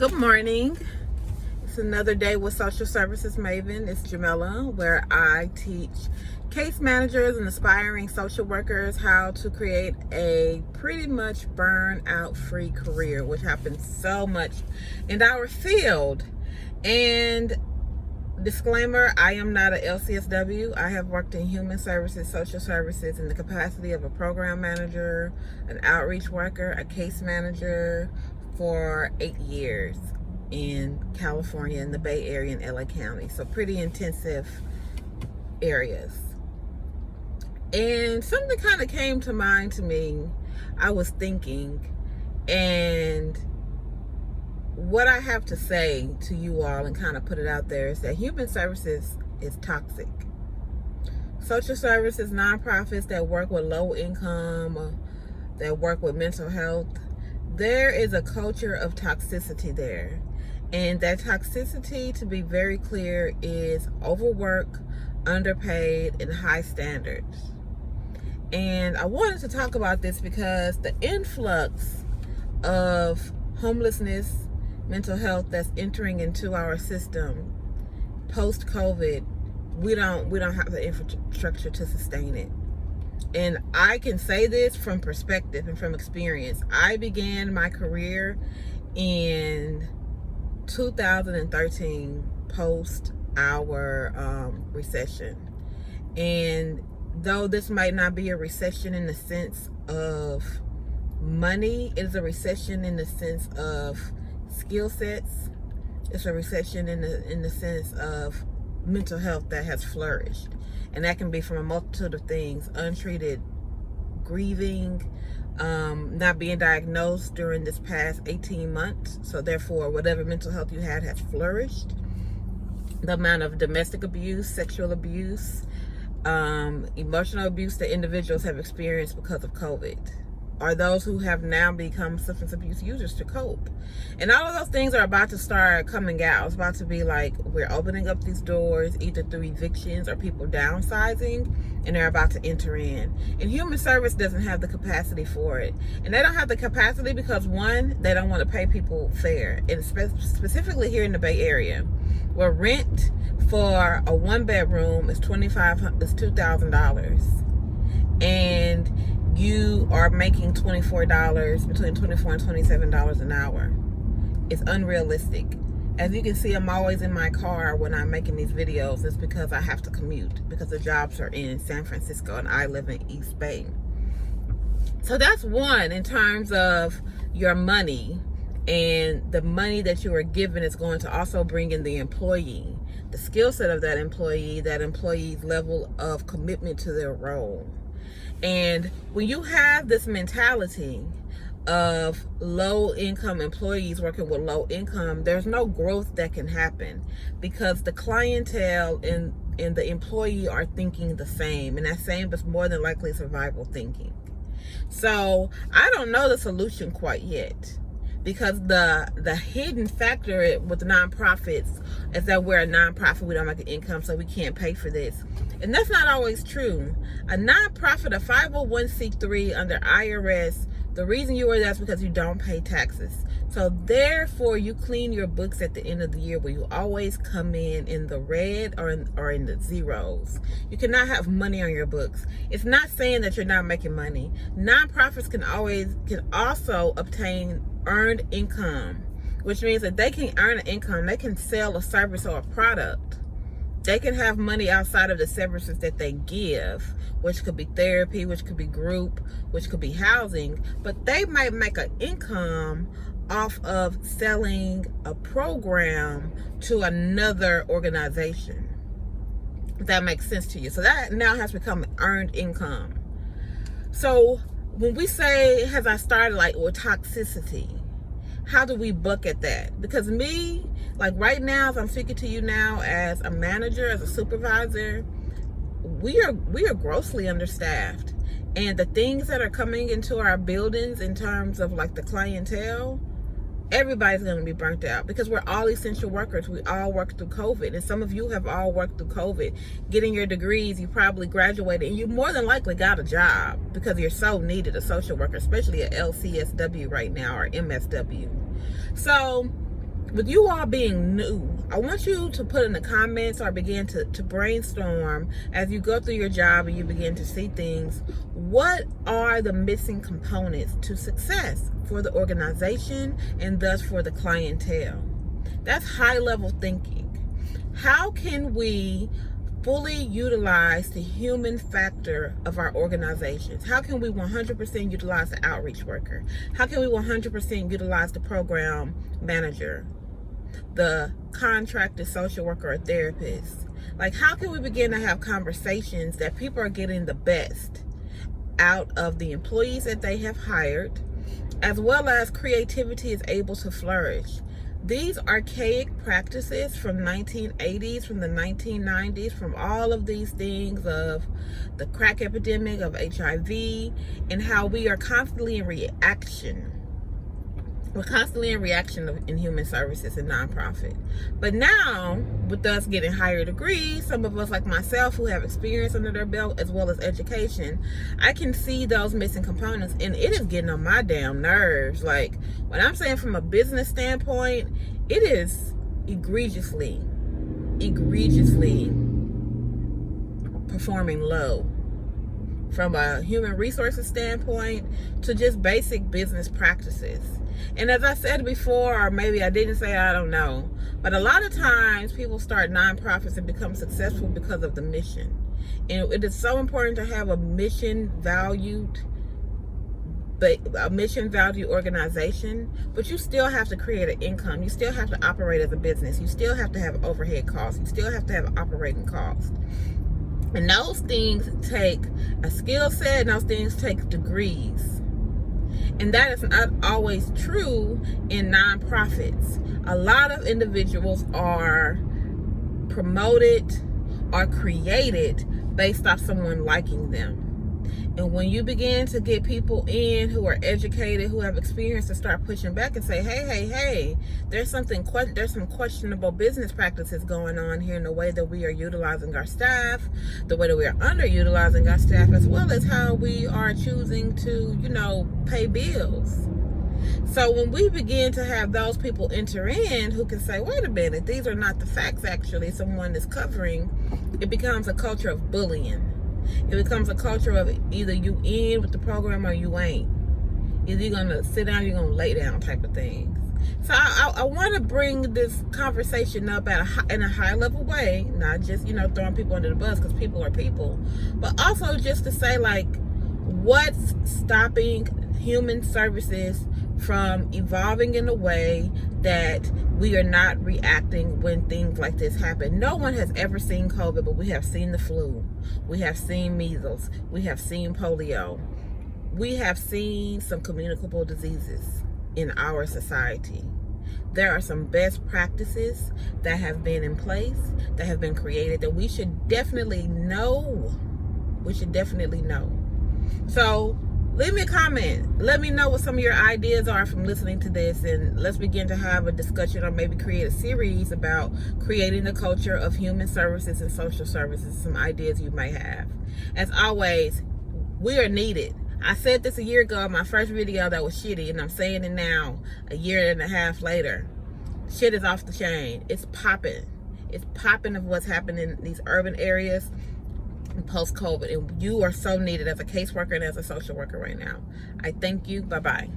Good morning. It's another day with Social Services Maven. It's Jamela, where I teach case managers and aspiring social workers how to create a pretty much burnout free career, which happens so much in our field. And disclaimer, I am not a LCSW. I have worked in human services, social services in the capacity of a program manager, an outreach worker, a case manager for 8 years in California, in the Bay Area, in LA County. So pretty intensive areas. And something kind of came to mind to me. I was thinking, and what I have to say to you all and kind of put it out there is that human services is toxic. Social services, nonprofits that work with low income, that work with mental health, there is a culture of toxicity there. And that toxicity, to be very clear, is overwork, underpaid, and high standards. And I wanted to talk about this because the influx of homelessness, mental health that's entering into our system post-COVID, we don't have the infrastructure to sustain it. And I can say this from perspective and from experience. I began my career in 2013 post our recession. And though this might not be a recession in the sense of money, it is a recession in the sense of skill sets. It's a recession in the sense of mental health that has flourished. And that can be from a multitude of things: untreated grieving, not being diagnosed during this past 18 months. So therefore, whatever mental health you had has flourished. The amount of domestic abuse, sexual abuse, emotional abuse that individuals have experienced because of COVID, or those who have now become substance abuse users to cope. And all of those things are about to start coming out. It's about to be like, we're opening up these doors either through evictions or people downsizing, and they're about to enter in. And human service doesn't have the capacity for it. And they don't have the capacity because, one, they don't want to pay people fair. And specifically here in the Bay Area, where rent for a one-bedroom is $2,000. And you are making $24, between $24 and $27 an hour. It's unrealistic. As you can see, I'm always in my car when I'm making these videos. It's because I have to commute, because the jobs are in San Francisco and I live in East Bay. So that's one, in terms of your money, and the money that you are given is going to also bring in the employee, the skill set of that employee's level of commitment to their role. And when you have this mentality of low income employees working with low income, there's no growth that can happen, because the clientele and the employee are thinking the same, and that same is more than likely survival thinking. So I don't know the solution quite yet, because the hidden factor with nonprofits is that we're a nonprofit, we don't make an income, so we can't pay for this. And that's not always true. A nonprofit, a 501c3 under IRS, the reason you are there is because you don't pay taxes. So therefore, you clean your books at the end of the year, where you always come in the red or in the zeros. You cannot have money on your books. It's not saying that you're not making money. Nonprofits can also obtain earned income, which means that they can earn an income. They can sell a service or a product. They can have money outside of the services that they give, which could be therapy, which could be group, which could be housing, but they might make an income off of selling a program to another organization. If that makes sense to you. So that now has become earned income. So when we say, as I started, like, with toxicity, how do we bucket that? Because me, like right now, as I'm speaking to you now as a manager, as a supervisor, we are grossly understaffed. And the things that are coming into our buildings in terms of like the clientele, everybody's going to be burnt out, because we're all essential workers. We all work through COVID, and some of you have all worked through COVID. Getting your degrees, you probably graduated, and you more than likely got a job because you're so needed, a social worker, especially at LCSW right now, or MSW. So with you all being new, I want you to put in the comments or begin to brainstorm as you go through your job and you begin to see things. What are the missing components to success for the organization and thus for the clientele? That's high level thinking. How can we fully utilize the human factor of our organizations? How can we 100% utilize the outreach worker? How can we 100% utilize the program manager, the contracted social worker or therapist? Like, how can we begin to have conversations that people are getting the best out of the employees that they have hired, as well as creativity is able to flourish? These archaic practices from 1980s, from the 1990s, from all of these things of the crack epidemic, of HIV, and how we are constantly in reaction. We're constantly in reaction in human services and nonprofit. But now, with us getting higher degrees, some of us like myself who have experience under their belt as well as education, I can see those missing components, and it is getting on my damn nerves. Like, when I'm saying from a business standpoint, it is egregiously performing low. From a human resources standpoint to just basic business practices. And as I said before, or maybe I didn't say, I don't know, but a lot of times people start nonprofits and become successful because of the mission. And it is so important to have a mission valued organization, but you still have to create an income. You still have to operate as a business. You still have to have overhead costs. You still have to have operating costs. And those things take a skill set, and those things take degrees. And that is not always true in nonprofits. A lot of individuals are promoted or created based off someone liking them. And when you begin to get people in who are educated, who have experience, to start pushing back and say, hey, there's some questionable business practices going on here in the way that we are utilizing our staff, the way that we are underutilizing our staff, as well as how we are choosing to, pay bills. So when we begin to have those people enter in who can say, wait a minute, these are not the facts actually someone is covering, it becomes a culture of bullying. It becomes a culture of either you in with the program or you ain't. Either you're going to sit down or you're going to lay down type of things. So I want to bring this conversation up in a high level way, not just, throwing people under the bus, because people are people, but also just to say, like, what's stopping human services from evolving in a way that we are not reacting when things like this happen. No one has ever seen COVID, but we have seen the flu. We have seen measles. We have seen polio. We have seen some communicable diseases in our society. There are some best practices that have been in place, that have been created, that we should definitely know. So leave me a comment. Let me know what some of your ideas are from listening to this, and let's begin to have a discussion or maybe create a series about creating the culture of human services and social services, some ideas you may have. As always, we are needed. I said this a year ago in my first video that was shitty, and I'm saying it now, a year and a half later. Shit is off the chain. It's popping. It's popping of what's happening in these urban areas post-COVID, and you are so needed as a caseworker and as a social worker right now. I thank you. Bye-bye.